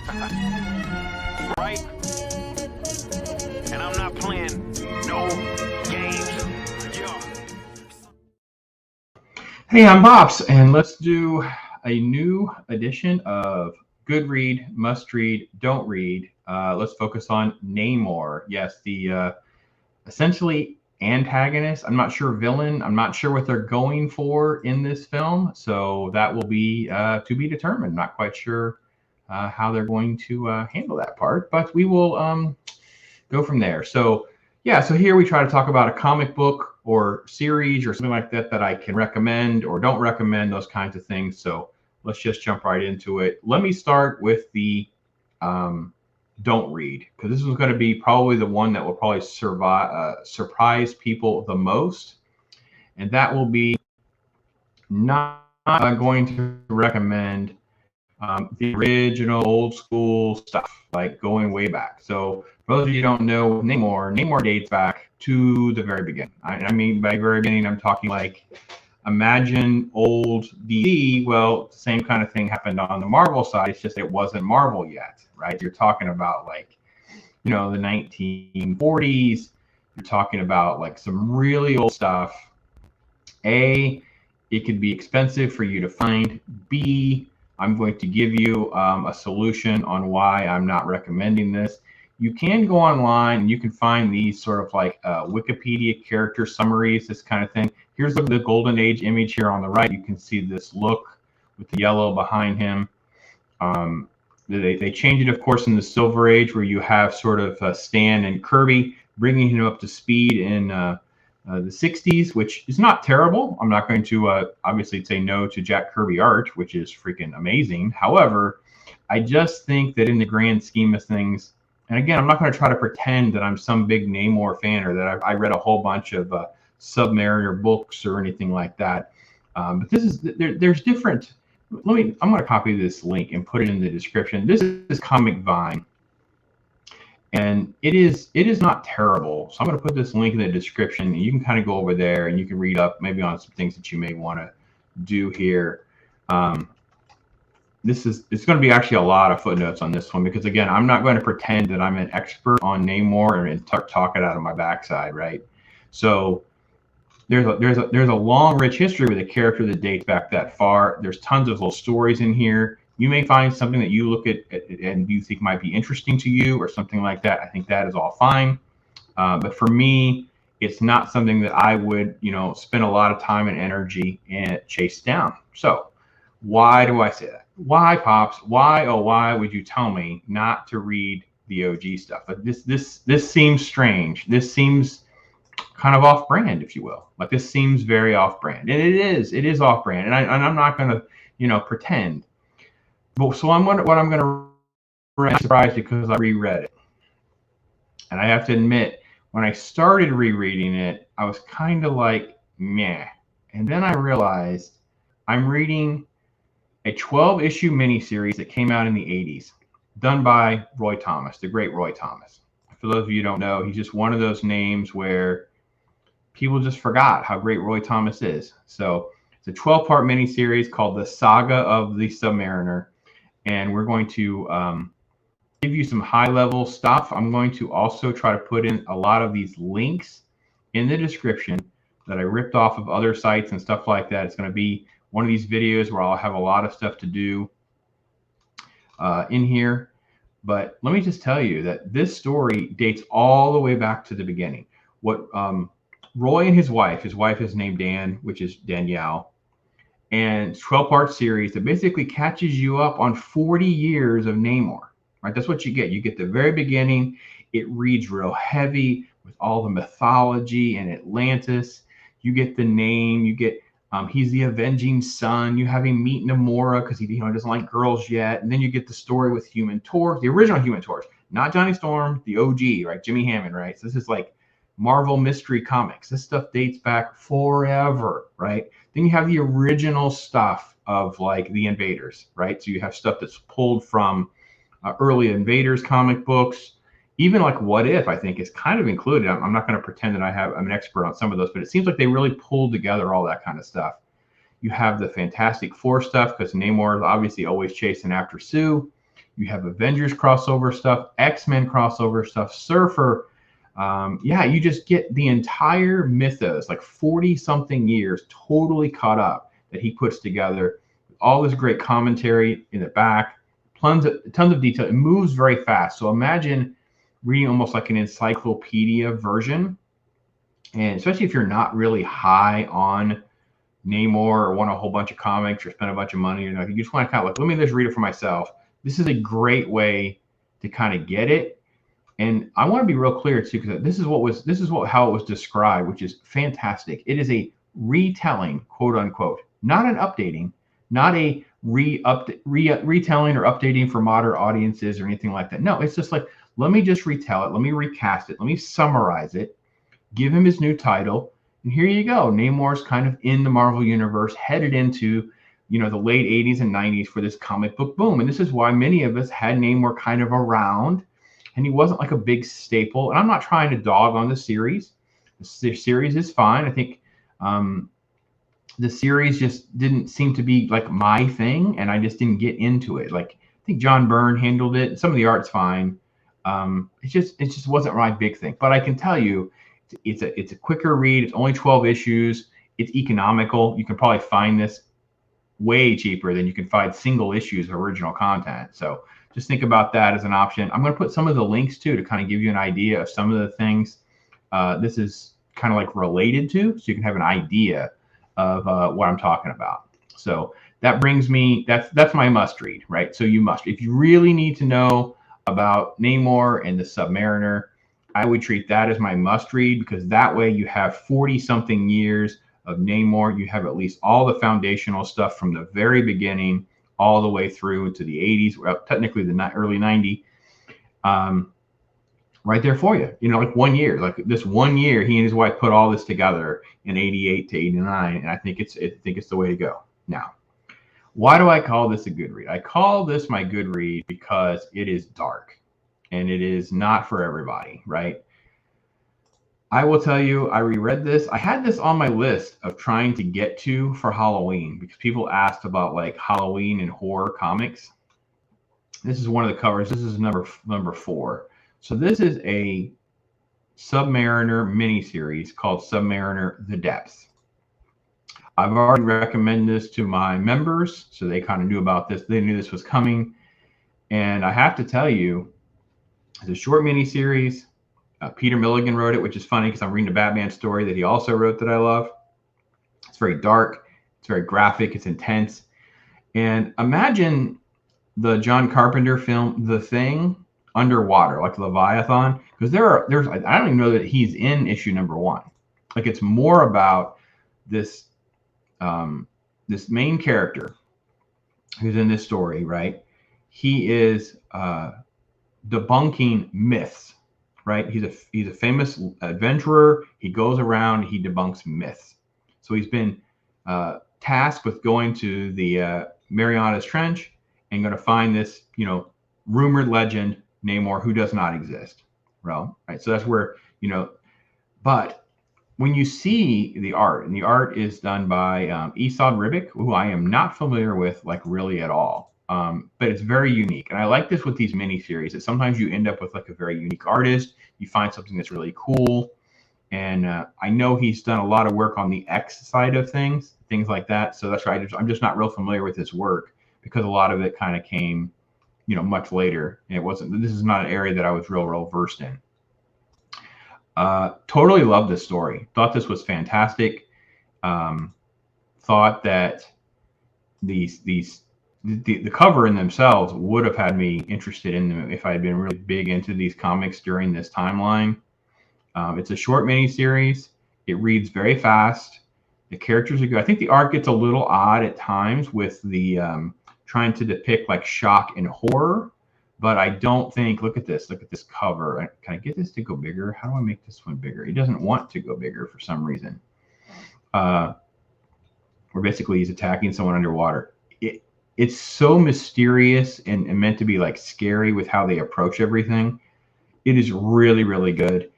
Right? And I'm not playing no games. Yeah. Hey, I'm Pops, and let's do a new edition of Good Read, Must Read, Don't Read. Let's focus on Namor. Yes, the essentially antagonist. I'm not sure villain. I'm not sure what they're going for in this film, so that will be to be determined. Not quite sure how they're going to handle that part, but we will go from there. So yeah, so here we try to talk about a comic book or series or something like that that I can recommend or don't recommend, those kinds of things. So let's just jump right into it. Let me start with the don't read, because this is going to be probably the one that will probably surprise people the most, and that will be not going to recommend the original old school stuff, like going way back. So for those of you who don't know, Namor dates back to the very beginning. I mean, by very beginning, I'm talking like, imagine old DC. Well, the same kind of thing happened on the Marvel side. It's just it wasn't Marvel yet, right? You're talking about like, the 1940s. You're talking about like some really old stuff. A, it could be expensive for you to find. B, I'm going to give you a solution on why I'm not recommending this. You can go online and you can find these sort of like Wikipedia character summaries, this kind of thing. Here's the Golden Age image here on the right. You can see this look with the yellow behind him. They changed it, of course, in the Silver Age, where you have sort of Stan and Kirby bringing him up to speed in the 60s, which is not terrible. I'm not going to obviously say no to Jack Kirby art, which is freaking amazing. However, I just think that in the grand scheme of things, and again, I'm not going to try to pretend that I'm some big Namor fan or that I read a whole bunch of Submariner books or anything like that. But this is there's different. I'm going to copy this link and put it in the description. This is Comic Vine, and it is not terrible. So I'm going to put this link in the description, and you can kind of go over there and you can read up maybe on some things that you may want to do here. It's going to be actually a lot of footnotes on this one, because again, I'm not going to pretend that I'm an expert on Namor and talk it out of my backside, right? So there's a long, rich history with a character that dates back that far. There's tons of little stories in here. You may find something that you look at and you think might be interesting to you or something like that. I think that is all fine. But for me, it's not something that I would, spend a lot of time and energy and chase down. So why do I say that? Why, Pops? Why would you tell me not to read the OG stuff? Like this seems strange. This seems kind of off-brand, if you will. Like, this seems very off-brand, and it is off-brand, and I'm not going to pretend. But so I'm surprised because I reread it, and I have to admit, when I started rereading it, I was kind of like meh, and then I realized I'm reading a 12-issue miniseries that came out in the 80s, done by Roy Thomas, the great Roy Thomas. For those of you who don't know, he's just one of those names where people just forgot how great Roy Thomas is. So it's a 12-part miniseries called The Saga of the Submariner. And we're going to give you some high-level stuff. I'm going to also try to put in a lot of these links in the description that I ripped off of other sites and stuff like that. It's going to be one of these videos where I'll have a lot of stuff to do in here. But let me just tell you that this story dates all the way back to the beginning. What Roy and his wife is named Dan, which is Danielle, and 12-part series that basically catches you up on 40 years of Namor, right? That's what you get. You get the very beginning. It reads real heavy with all the mythology and Atlantis. You get the name. You get he's the avenging son. You have him meet Namora because he doesn't like girls yet. And then you get the story with Human Torch, the original Human Torch, not Johnny Storm, the OG, right? Jimmy Hammond, right? So this is like Marvel Mystery Comics. This stuff dates back forever, right? Then you have the original stuff of like the Invaders, right? So you have stuff that's pulled from early Invaders comic books. Even like What If, I think, is kind of included. I'm not going to pretend that I'm an expert on some of those, but it seems like they really pulled together all that kind of stuff. You have the Fantastic Four stuff because Namor is obviously always chasing after Sue. You have Avengers crossover stuff, X-Men crossover stuff, Surfer. Yeah, you just get the entire mythos, like 40-something years, totally caught up that he puts together. All this great commentary in the back, tons of detail. It moves very fast. So imagine reading almost like an encyclopedia version. And especially if you're not really high on Namor or want a whole bunch of comics or spend a bunch of money, you just want to kind of like, let me just read it for myself. This is a great way to kind of get it. And I want to be real clear too, because this is how it was described, which is fantastic. It is a retelling, quote unquote, not an updating, not a retelling or updating for modern audiences or anything like that. No, it's just like, let me just retell it. Let me recast it. Let me summarize it. Give him his new title. And here you go. Namor's kind of in the Marvel universe, headed into, the late 80s and 90s for this comic book boom. And this is why many of us had Namor kind of around, and he wasn't like a big staple. And I'm not trying to dog on the series. The series is fine. I think the series just didn't seem to be like my thing, and I just didn't get into it. Like, I think John Byrne handled it. Some of the art's fine. It just wasn't my big thing. But I can tell you, it's a quicker read. It's only 12 issues. It's economical. You can probably find this way cheaper than you can find single issues of original content. So just think about that as an option. I'm going to put some of the links too to kind of give you an idea of some of the things this is kind of like related to, so you can have an idea of what I'm talking about. So that brings me, that's my must read, right? So if you really need to know about Namor and the Submariner, I would treat that as my must read, because that way you have 40-something years of Namor. You have at least all the foundational stuff from the very beginning all the way through into the 80s, well, technically the early 90s, right there for you. Like 1 year, like this 1 year, he and his wife put all this together in 88 to 89, and I think it's the way to go. Now, why do I call this a good read? I call this my good read because it is dark, and it is not for everybody, right? I will tell you, I reread this. I had this on my list of trying to get to for Halloween, because people asked about like Halloween and horror comics. This is one of the covers. This is number 4. So this is a Submariner miniseries called Submariner: The Depths. I've already recommended this to my members, so they kind of knew about this. They knew this was coming. And I have to tell you, it's a short miniseries. Peter Milligan wrote it, which is funny because I'm reading a Batman story that he also wrote that I love. It's very dark. It's very graphic. It's intense. And imagine the John Carpenter film, The Thing, underwater, like Leviathan, because there's I don't even know that he's in issue number 1. Like, it's more about this this main character who's in this story, right? He is debunking myths, right? He's a famous adventurer. He goes around, he debunks myths. So he's been tasked with going to the Marianas Trench and going to find this, rumored legend Namor, who does not exist. Well, right. So that's where, but when you see the art, and the art is done by Esad Ribic, who I am not familiar with, like, really at all. But it's very unique. And I like this with these miniseries, that sometimes you end up with like a very unique artist. You find something that's really cool. And I know he's done a lot of work on the X side of things like that. So that's why I'm just not real familiar with his work, because a lot of it kind of came, much later. And this is not an area that I was real versed in. Totally loved this story. Thought this was fantastic. Thought that the cover in themselves would have had me interested in them if I had been really big into these comics during this timeline. It's a short miniseries. It reads very fast. The characters are good. I think the art gets a little odd at times with the trying to depict like shock and horror, but I don't think, look at this cover. Can I get this to go bigger? How do I make this one bigger? It doesn't want to go bigger for some reason. Where basically he's attacking someone underwater. It's so mysterious and meant to be like scary with how they approach everything. It is really, really good.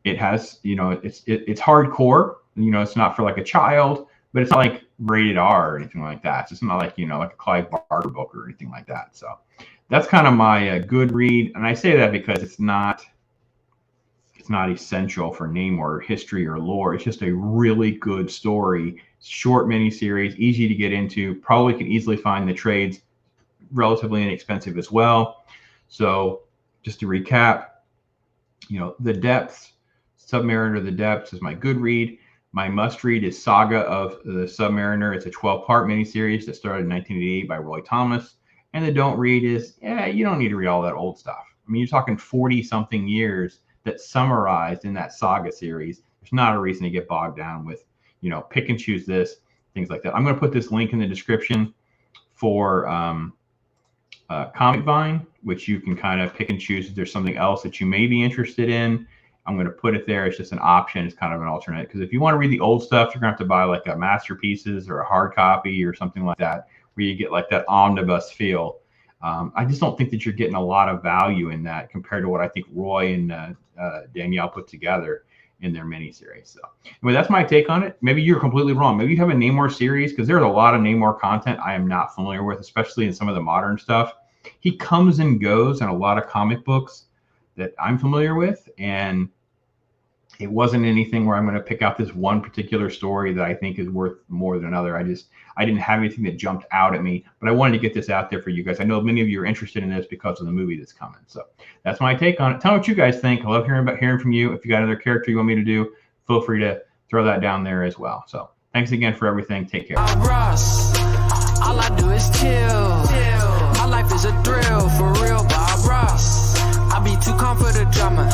It has, it's hardcore. It's not for like a child, but it's not like rated R or anything like that. So it's not like, like a Clive Barker book or anything like that. So that's kind of my good read. And I say that because it's not essential for Namor history or lore. It's just a really good story, short miniseries, easy to get into, probably can easily find the trades, relatively inexpensive as well. So just to recap, The Depths, Submariner, The Depths is my good read. My must read is Saga of the Submariner. It's a 12-part miniseries that started in 1988 by Roy Thomas. And the don't read is, you don't need to read all that old stuff. I mean, you're talking 40-something years that's summarized in that Saga series. There's not a reason to get bogged down with, pick and choose this, things like that. I'm going to put this link in the description for Comic Vine, which you can kind of pick and choose if there's something else that you may be interested in. I'm going to put it there. It's just an option. It's kind of an alternate. Because if you want to read the old stuff, you're going to have to buy like a masterpieces or a hard copy or something like that, where you get like that omnibus feel. I just don't think that you're getting a lot of value in that compared to what I think Roy and Danielle put together in their miniseries. So anyway, that's my take on it. Maybe you're completely wrong. Maybe you have a Namor series, because there's a lot of Namor content I am not familiar with, especially in some of the modern stuff. He comes and goes in a lot of comic books that I'm familiar with, and it wasn't anything where I'm going to pick out this one particular story that I think is worth more than another. I didn't have anything that jumped out at me, but I wanted to get this out there for you guys. I know many of you are interested in this because of the movie that's coming. So that's my take on it. Tell me what you guys think. I love hearing from you. If you got another character you want me to do, feel free to throw that down there as well. So thanks again for everything. Take care. All I do is chill. My life is a thrill, for real, Bob Ross. I be too calm for the drama.